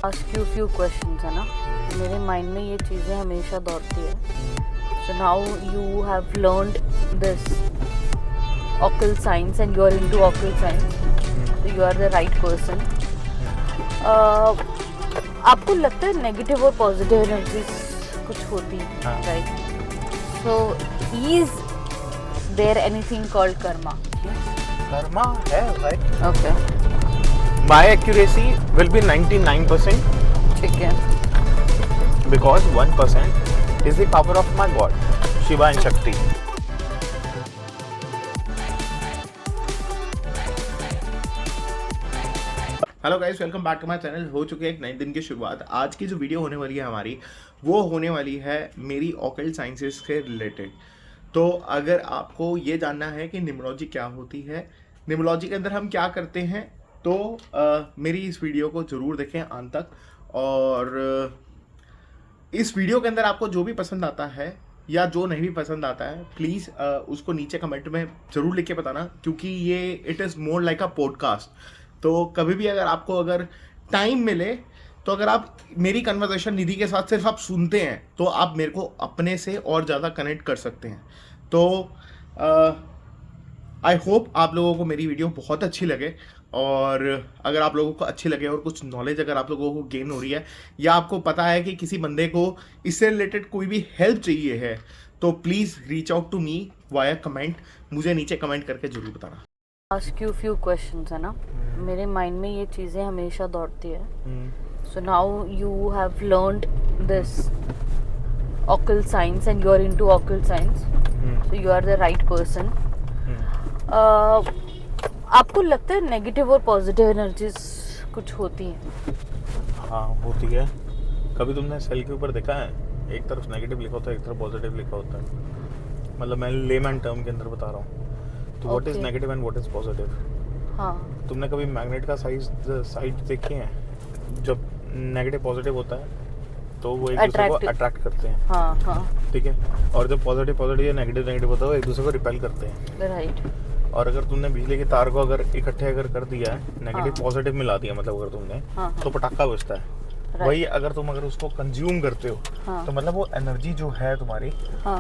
Ask you few questions है ना, मेरे माइंड में ये चीज़ें हमेशा दौड़ती है. So now you have learned this occult science and you are into occult science, so you are the right person. आपको लगता है नेगेटिव और पॉजिटिव एनर्जीज कुछ होती है, right? So is there anything called karma? Karma है, right? Okay. My accuracy will be 99%. ठीक है. Because 1% is the power of my God, Shiva and Shakti. Hello guys, welcome back to my channel. हो चुके हैं एक नए दिन की शुरुआत. आज की जो वीडियो होने वाली है हमारी, वो होने वाली है मेरी ऑकल्ट साइंसेस से रिलेटेड. तो अगर आपको ये जानना है कि न्यूमरोलॉजी क्या होती है, न्यूमरोलॉजी के अंदर हम क्या करते हैं, तो मेरी इस वीडियो को ज़रूर देखें अंत तक. और इस वीडियो के अंदर आपको जो भी पसंद आता है या जो नहीं भी पसंद आता है, प्लीज़ उसको नीचे कमेंट में ज़रूर लिख के बताना, क्योंकि ये it is more like a podcast. तो कभी भी अगर टाइम मिले, तो अगर आप मेरी कन्वर्सेशन निधि के साथ सिर्फ आप सुनते हैं, तो आप मेरे को अपने से और ज़्यादा कनेक्ट कर सकते हैं. तो आई होप आप लोगों को मेरी वीडियो बहुत अच्छी लगे. और अगर आप लोगों को अच्छी लगे और कुछ नॉलेज अगर आप लोगों को गेन हो रही है, या आपको पता है कि किसी बंदे को इससे रिलेटेड कोई भी हेल्प चाहिए है, तो please reach out to me via comment. मुझे नीचे कमेंट करके ज़रूर बताना. आस्क यू फ्यू क्वेश्चंस है ना, मेरे माइंड में ये चीज़ें हमेशा दौड़ती है. So now you have learned this occult science and you are into occult science, so you are the right person. आपको लगता है नेगेटिव और पॉजिटिव एनर्जीज कुछ होती हैं? हाँ, होती है. कभी तुमने सेल के ऊपर देखा है, एक तरफ नेगेटिव लिखा होता है, एक तरफ पॉजिटिव लिखा होता है. मतलब मैं लेमैन टर्म के अंदर बता रहा हूँ. तो what is negative and what is positive? हाँ. तुमने कभी मैग्नेट का साइड देखे हैं? जब नेगेटिव पॉजिटिव होता है तो वो एक दूसरे को अट्रैक्ट करते हैं. हाँ हाँ. ठीक है. और जब पॉजिटिव या नेगेटिव होता है, वो एक दूसरे को रिपेल करते हैं. राइट. और अगर तुमने बिजली के तार को अगर इकट्ठे कर दिया है, नेगेटिव पॉजिटिव मिला दिया, मतलब अगर तुमने, तो पटाखा बजता है. वही अगर उसको कंज्यूम करते हो, तो मतलब वो एनर्जी जो है तुम्हारी,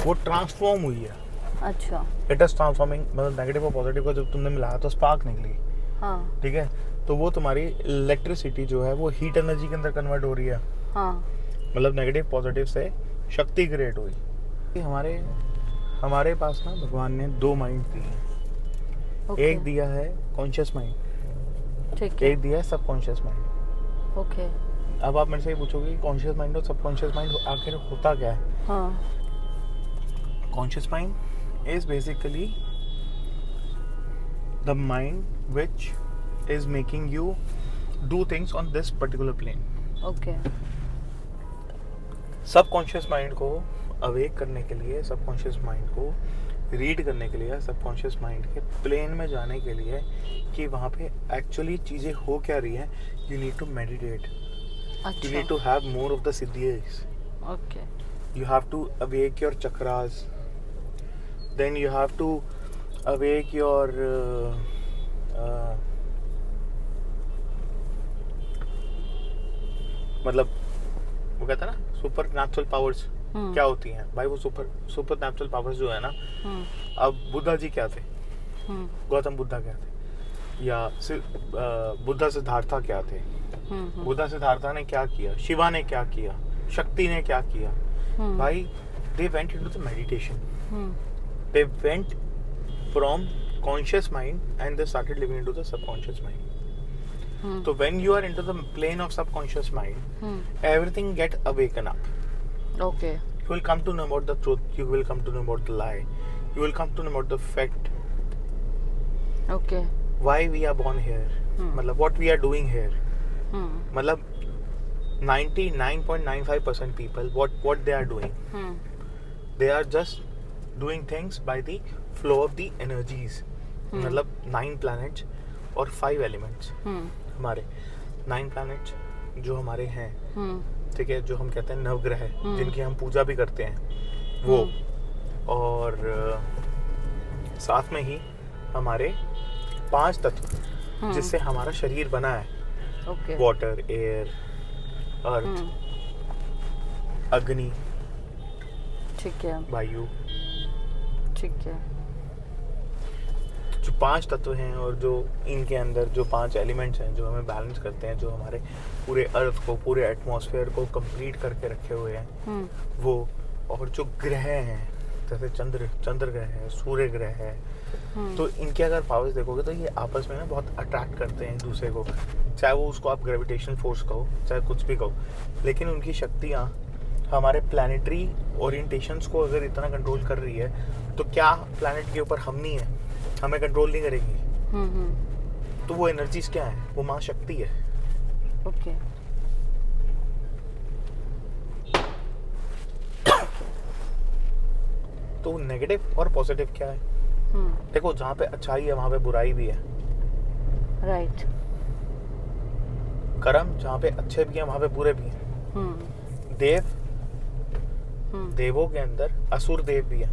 वो ट्रांसफॉर्म हुई है. अच्छा. It is transforming. मतलब नेगेटिव और पॉजिटिव को जब तुमने मिलाया तो स्पार्क निकली. हाँ. ठीक है. तो वो तुम्हारी इलेक्ट्रिसिटी जो है वो हीट एनर्जी के अंदर कन्वर्ट हो रही है. हाँ. मतलब नेगेटिव पॉजिटिव से शक्ति क्रिएट हुई. हमारे पास ना भगवान ने दो माइंड दी है. एक दिया है कॉन्शियस माइंड, ठीक है. एक दिया है सबकॉन्शियस माइंड. ओके. अब आप मेरे से ये पूछोगे कॉन्शियस माइंड और सबकॉन्शियस माइंड आखिर होता क्या है? हाँ. Conscious mind is basically the mind which is making you do things on this particular plane. Okay. Subconscious mind को अवेक करने के लिए, subconscious mind को रीड करने के लिए, subconscious mind के प्लेन में जाने के लिए कि वहाँ पे एक्चुअली चीज़ें हो क्या रही हैं, you need to meditate. अच्छा. You need to have more of the siddhis. Okay. You have to awake your chakras. Then you have to awake your मतलब वो कहता है ना सुपर नेचुरल पावर्स क्या होती हैं भाई. वो सुपर नेचुरल पावर्स जो है ना, अब बुद्धा जी क्या थे, गौतम बुद्धा क्या थे, या बुद्धा सिद्धार्था क्या थे. बुद्धा सिद्धार्था ने क्या किया, शिवा ने क्या किया, शक्ति ने क्या किया भाई. They went into the meditation. They went from conscious mind and they started living into the subconscious mind. So when you are into the plane of subconscious mind, everything get awaken up. Okay. You will come to know about the truth. You will come to know about the lie. You will come to know about the fact. Okay. Why we are born here. मतलब what we are doing here. मतलब 99.95% people what they are doing. They are just doing things by the flow of the energies. मतलब 9 planets और 5 elements. हमारे 9 planets जो हमारे हैं, ठीक है, जो हम कहते हैं नवग्रह, जिनकी हम पूजा भी करते हैं, वो. और साथ में ही हमारे 5 तत्व जिससे हमारा शरीर बना है. वाटर, एयर, अर्थ, अग्नि, ठीक है, वायु, ठीक है, जो 5 तत्व हैं और जो इनके अंदर जो 5 एलिमेंट्स हैं जो हमें बैलेंस करते हैं, जो हमारे पूरे अर्थ को, पूरे एटमॉस्फेयर को कंप्लीट करके रखे हुए हैं वो, और जो ग्रह हैं जैसे चंद्र ग्रह है, सूर्य ग्रह है, तो इनके अगर पावर्स देखोगे तो ये आपस में ना बहुत अट्रैक्ट करते हैं एक दूसरे को, चाहे वो उसको आप ग्रेविटेशनल फोर्स कहो, चाहे कुछ भी कहो, लेकिन उनकी शक्तियाँ हमारे प्लानिटरी ओरिएंटेशंस को अगर इतना कंट्रोल कर रही है तो क्या प्लैनेट के ऊपर हम नहीं है, हमें कंट्रोल नहीं करेंगी? तो वो एनर्जीज क्या है? वो माँ शक्ति है। ओके, तो नेगेटिव और पॉजिटिव क्या है? देखो, जहाँ पे अच्छाई है वहाँ पे बुराई भी है, राइट। कर्म जहाँ पे अच्छे भी हैं वहाँ पे बुरे भी हैं। देवों के अंदर असुर देव भी हैं,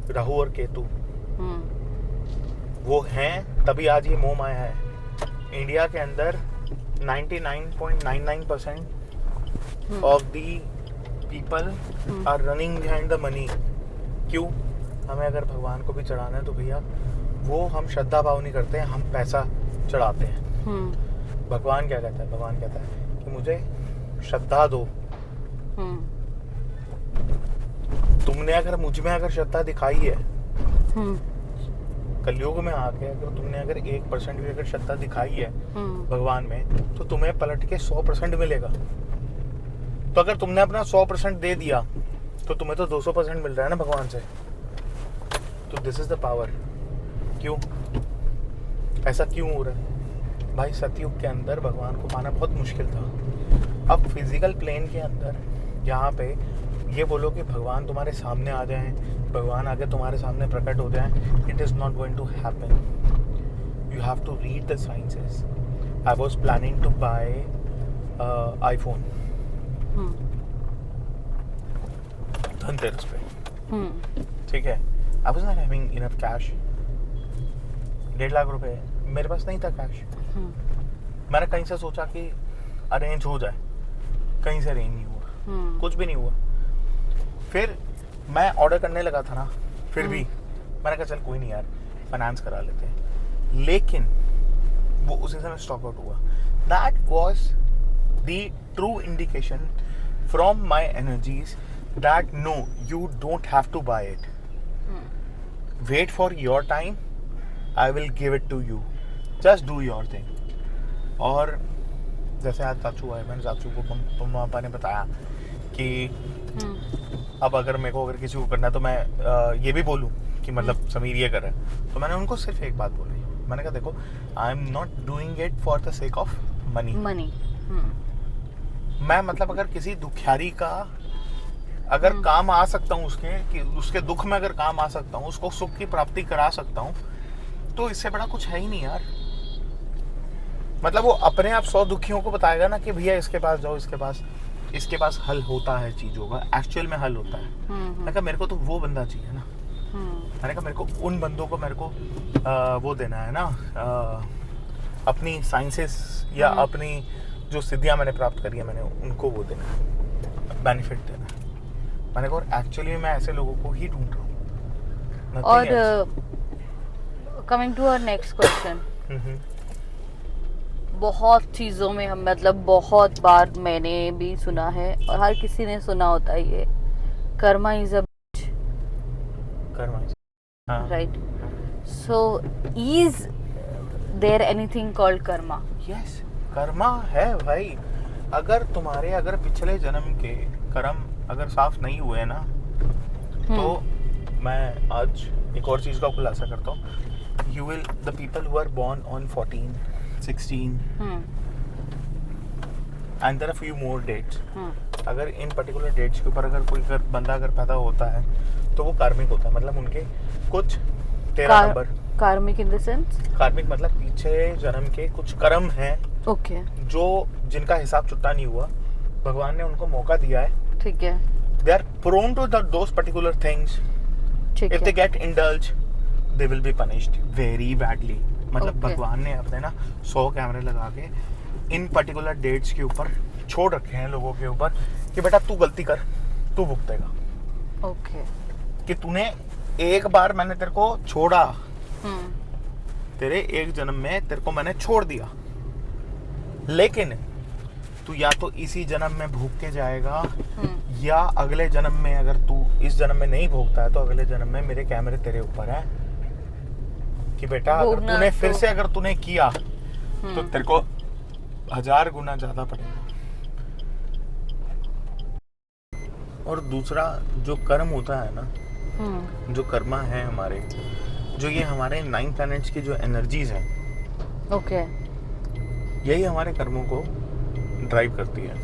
राहु और केतु, वो हैं तभी आज ये मोह माया है। इंडिया के अंदर 99.99% of the people are running behind the money. क्यों? हमें अगर भगवान को भी चढ़ाना है तो भैया वो हम श्रद्धा भाव नहीं करते हैं, हम पैसा चढ़ाते हैं। भगवान क्या कहता है? भगवान कहता है कि मुझे श्रद्धा दो। तुमने अगर मुझ में अगर श्रद्धा दिखाई है, कलयुग में आके अगर तुमने अगर 1% भी अगर श्रद्धा दिखाई है भगवान में, तो तुम्हें पलट के 100% मिलेगा। तो अगर तुमने अपना 100% दे दिया तो तुम्हें तो 200% मिल रहा है ना भगवान से। तो दिस इज द पावर। क्यों ऐसा क्यों हो रहा है भाई? सतयुग के अंदर भगवान को पाना बहुत मुश्किल था। अब फिजिकल प्लेन के अंदर यहाँ पे ये बोलो कि भगवान तुम्हारे सामने आ जाएं, भगवान आगे तुम्हारे सामने प्रकट हो जाएं, it is not going to happen. You have to read the sciences. I was planning to buy iPhone Dhanteras पे, ठीक है। I was not having enough cash. 1.5 lakh रुपए मेरे पास नहीं था कैश। मैंने कहीं से सोचा कि अरेंज हो जाए, कहीं से अरेंज नहीं हुआ, कुछ भी नहीं हुआ। फिर मैं ऑर्डर करने लगा था ना, फिर भी मैंने कहा चल कोई नहीं यार, फाइनेंस करा लेते हैं। लेकिन वो उसी समय स्टॉक आउट हुआ। That was the true indication from my energies that no, you don't have to buy it, wait for your time, I will give it to you, just do your thing. और जैसे आज चाचू आए, मैंने चाचू को मम्मा पापा ने बताया कि अब अगर मेरे को अगर किसी को करना है तो मैं ये भी बोलूँ कि मतलब समीर ये कर रहा है, तो मैंने उनको सिर्फ एक बात बोली। मैंने कहा देखो, I am not doing it for the sake of money. मैं मतलब अगर किसी दुखियारी का अगर काम आ सकता हूँ, उसके दुख में अगर काम आ सकता हूँ, उसको सुख की प्राप्ति करा सकता हूँ, तो इससे बड़ा कुछ है ही नहीं यार। मतलब वो अपने आप 100 दुखियों को बताएगा ना कि भैया इसके पास जाओ, इसके पास हल होता है चीजों का, एक्चुअल में हल होता है। मैंने कहा मेरे को तो वो बंदा चाहिए ना। मैंने कहा मेरे को उन बंदों को मेरे को वो देना है ना, अपनी साइंसेस या अपनी जो सिद्धियां मैंने प्राप्त करी है, मैंने उनको वो देना है, बेनिफिट देना है। मैंने कहा एक्चुअली मैं ऐसे लोगों को ही ढूंढ रहा हूँ। और coming to our next question, बहुत चीज़ों में हम मतलब बहुत बार मैंने भी सुना है और हर किसी ने सुना होता है ये karma is a right. So is there anything called karma? Yes, karma है भाई। अगर पिछले जन्म के कर्म अगर साफ नहीं हुए ना, तो मैं आज एक और चीज़ का खुलासा करता हूँ। You will the people who are born on 14, 16 and there are few more dates. अगर इन पर्टिकुलर डेट्स के ऊपर अगर कोई बंदा अगर पैदा होता है तो वो कार्मिक होता है। मतलब उनके कुछ 13 नंबर। कार्मिक इन द सेंस? कार्मिक मतलब पीछे जन्म के कुछ कर्म हैं, ओके, जो जिनका हिसाब चुकता नहीं हुआ, भगवान ने उनको मौका दिया है, ठीक है। They are prone to those particular things. If they get indulge they will be punished very badly. मतलब भगवान ने अपने ना 100 कैमरे लगा के इन पर्टिकुलर डेट्स के ऊपर छोड़ रखे हैं लोगों के ऊपर कि बेटा तू गलती कर, तू भुगतेगा। ओके। कि तूने एक बार मैंने तेरे को छोड़ा, तेरे एक जन्म में तेरे को मैंने छोड़ दिया, लेकिन तू या तो इसी जन्म में भूख के जाएगा या अगले जन्म में, अगर तू इस जन्म में नहीं भोगता है तो अगले जन्म में मेरे कैमरे तेरे ऊपर है कि बेटा अगर तूने फिर से अगर तूने किया तो तेरे को 1000 गुना ज्यादा पड़ेगा। और दूसरा जो कर्म होता है ना, जो कर्मा है हमारे, जो ये हमारे 9 प्लैनेट्स की जो एनर्जीज हैं, ओके, यही हमारे कर्मों को ड्राइव करती है।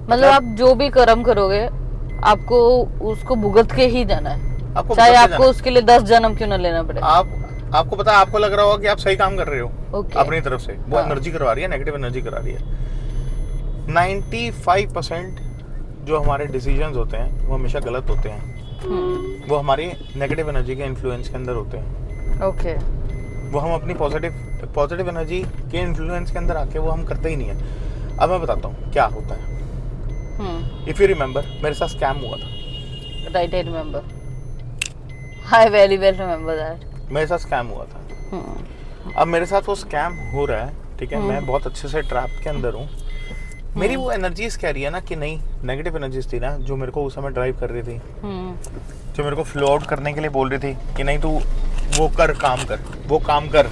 मतलब आप जो भी कर्म करोगे आपको उसको भुगत के ही जाना है, चाहे आपको उसके लिए 10 जन्म क्यों ना लेना पड़े। आपको पता है, आपको लग रहा होगा कि आप सही काम कर रहे हो अपनी तरफ से, वो हाँ। एनर्जी करवा रही है, नेगेटिव एनर्जी करा रही है। 95% जो हमारे डिसीजंस होते हैं वो हमेशा गलत होते हैं, वो हमारी नेगेटिव एनर्जी के इन्फ्लुएंस के अंदर होते हैं। ओके। वो हम अपनी पॉजिटिव एनर्जी के इन्फ्लुएंस के अंदर आके वो हम करते ही नहीं है। अब मैं बताता हूँ क्या होता है। इफ यू रिमेम्बर, मेरे साथ स्कैम हुआ था। Right, I remember, I very well remember that. मेरे साथ स्कैम हुआ था। अब मेरे साथ वो स्कैम हो रहा है, ठीक है, मैं बहुत अच्छे से ट्रैप के अंदर हूँ। मेरी वो एनर्जीज कह रही है ना कि नहीं, नेगेटिव एनर्जीज थी ना जो मेरे को उस समय ड्राइव कर रही थी, जो मेरे को फ्लो आउट करने के लिए बोल रही थी कि नहीं तू वो कर, काम कर, वो काम कर,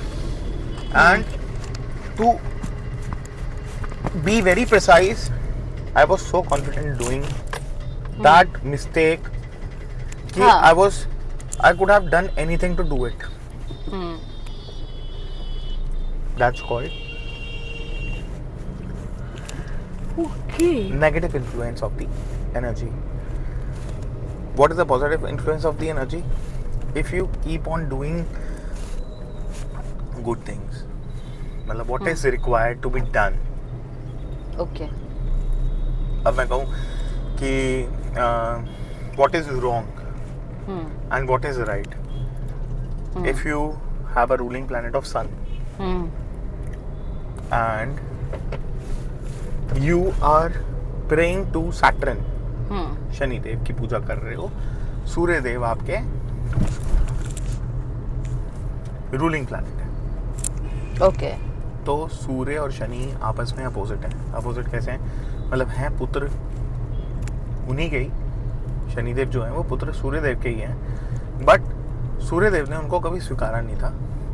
and to be very precise, I was so confident doing that mistake कि I could have done anything to do it. That's called negative influence of the energy. What is the positive influence of the energy? If you keep on doing good things, मतलब what is required to be done. Okay. अब मैं कहूँ कि what is wrong and what is right. If you have a ruling planet of sun and you are praying to Saturn, Shani Dev की पूजा कर रहे हो, सूर्य देव आपके रूलिंग प्लैनेट है। ओके। तो सूर्य और शनि आपस में अपोजिट हैं। अपोजिट कैसे हैं? मतलब हैं पुत्र उन्हीं के ही, शनिदेव जो है वो पुत्र सूर्यदेव के ही हैं, बट सूर्यदेव ने उनको कभी स्वीकारा नहीं था,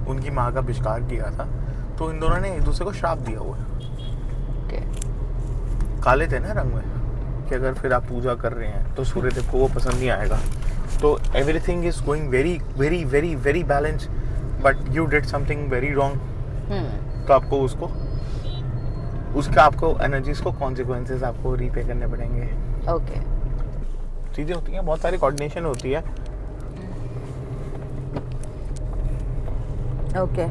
उनकी माँ का बहिष्कार किया था, तो इन दोनों ने एक दूसरे को श्राप दिया हुआ है। काले थे ना रंग में, कि अगर फिर आप पूजा कर रहे हैं तो सूर्यदेव को वो पसंद नहीं आएगा। तो everything is going very very very very balance, but you did something very wrong, तो आपको उसका आपको एनर्जीज को कॉन्सिक्वेंसेस आपको रीपे करने पड़ेंगे। ओके। चीजें होती हैं, बहुत सारी कोऑर्डिनेशन होती है। Okay,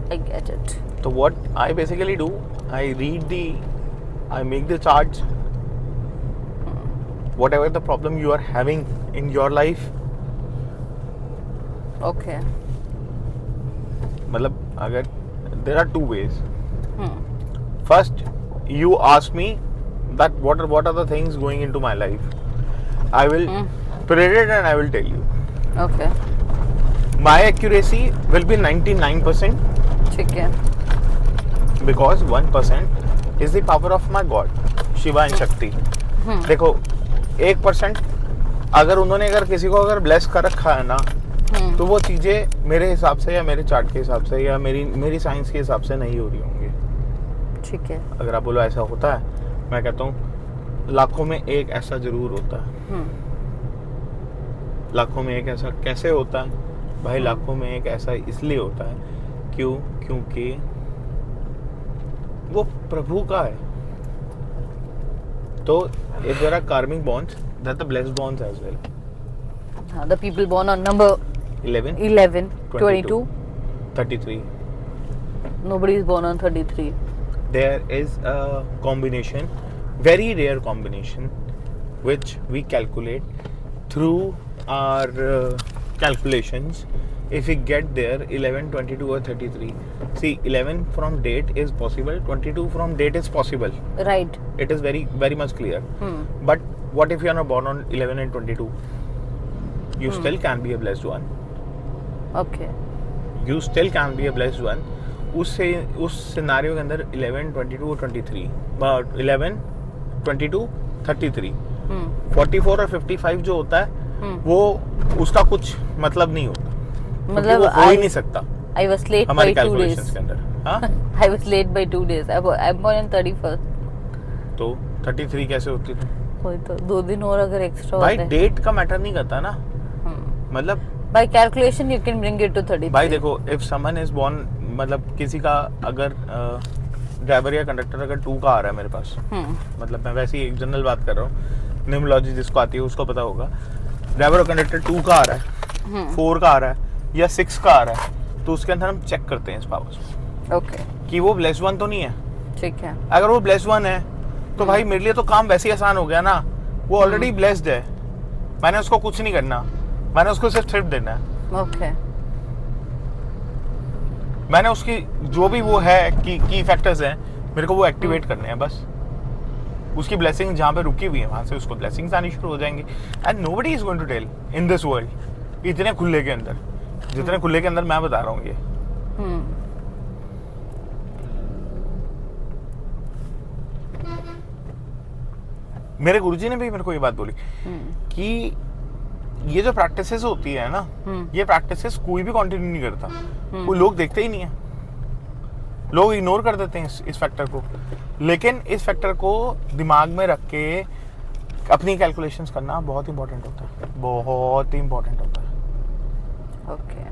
I get it. So what I basically do, I make the charts, whatever the problem you are having in your life. Okay. मतलब अगर there are 2 ways. First, you ask me that what are the things going into my life. I will predict and I will tell you. Okay. My accuracy will be 99%. ठीक है. Because 1% is the power of my God, Shiva and शक्ति. देखो 1% अगर किसी को अगर bless कर रखा है ना, तो वो चीजें मेरे हिसाब से या मेरे चार्ट के हिसाब से या मेरी साइंस के हिसाब से नहीं हो रही होंगी. ठीक है. अगर आप बोलो ऐसा होता है, मैं कहता हूँ लाखों में एक ऐसा जरूर होता है. लाखों में एक ऐसा कैसे होता है भाई? लाखों में एक ऐसा इसलिए होता है क्योंकि वो प्रभु का है. तो if there are karmic bonds, there are the blessed bonds as well. The people born on number 11, 22, 33. Nobody is born on 33. There is a combination, very rare combination, which we calculate through our calculations. if we get there 11, 22 or 33, see 11 from date is possible, 22 from date is possible, Right. it is very very much clear. But what if you are not born on 11 and 22? You still can be a blessed one. Okay. You still can be a blessed one. उस scenario के अंदर 11, 22 और 23, 11, 22, 33, 44 और 55 जो होता है वो उसका कुछ मतलब नहीं होता, मतलब वो हो ही नहीं सकता I was late by हमारी 2 days. कैलकुलेशंस के अंदर. हाँ I was late by 2 days. I'm born on 31st. तो 33 कैसे होती थी वही तो 2 दिन और अगर एक्स्ट्रा भाई? होते डेट का मैटर नहीं करता ना, मतलब by calculation you can bring it to 33. भाई देखो, इफ समवन इज बोर्न, मतलब किसी का अगर ड्राइवर या कंडक्टर अगर 2 का आ रहा है मेरे पास, मतलब मैं वैसे ही एक जनरल बात कर रहा हूँ, न्यूमरोलॉजी जिसको आती है उसको पता होगा, ड्राइवर और कंडक्टर 2 का आ रहा है, 4 का आ रहा है या 6 का आ रहा है, तो उसके अंदर हम चेक करते हैं इस पावर्स को ओके कि वो ब्लेस्ड वन तो नहीं है. ठीक है. अगर वो ब्लेस्ड वन है तो भाई मेरे लिए तो काम वैसे ही आसान हो गया ना, वो ऑलरेडी ब्लेस्ड है, मैंने उसको कुछ नहीं करना, मैंने उसको सिर्फ ट्रिप देना है. ओके. मैंने उसकी जो भी वो है की फैक्टर्स हैं, मेरे को वो एक्टिवेट करने हैं बस. उसकी ब्लेसिंग जहाँ पे रुकी हुई है वहाँ से उसको ब्लेसिंग्स आनी शुरू हो जाएंगी. And nobody is going to tell in this world, इतने खुले के अंदर, जितने खुले के अंदर मैं बता रहा हूँ ये. मेरे गुरुजी ने भी मेरे को ये बात बोली कि ये जो प्रैक्टिसेस होती है ना, ये प्रैक्टिसेस कोई भी कंटिन्यू नहीं करता, कोई लोग देखते ही नहीं है, लोग इग्नोर कर देते हैं इस फैक्टर को. लेकिन इस फैक्टर को दिमाग में रख के अपनी कैलकुलेशंस करना बहुत इंपॉर्टेंट होता है, बहुत ही इंपॉर्टेंट होता है. ओके.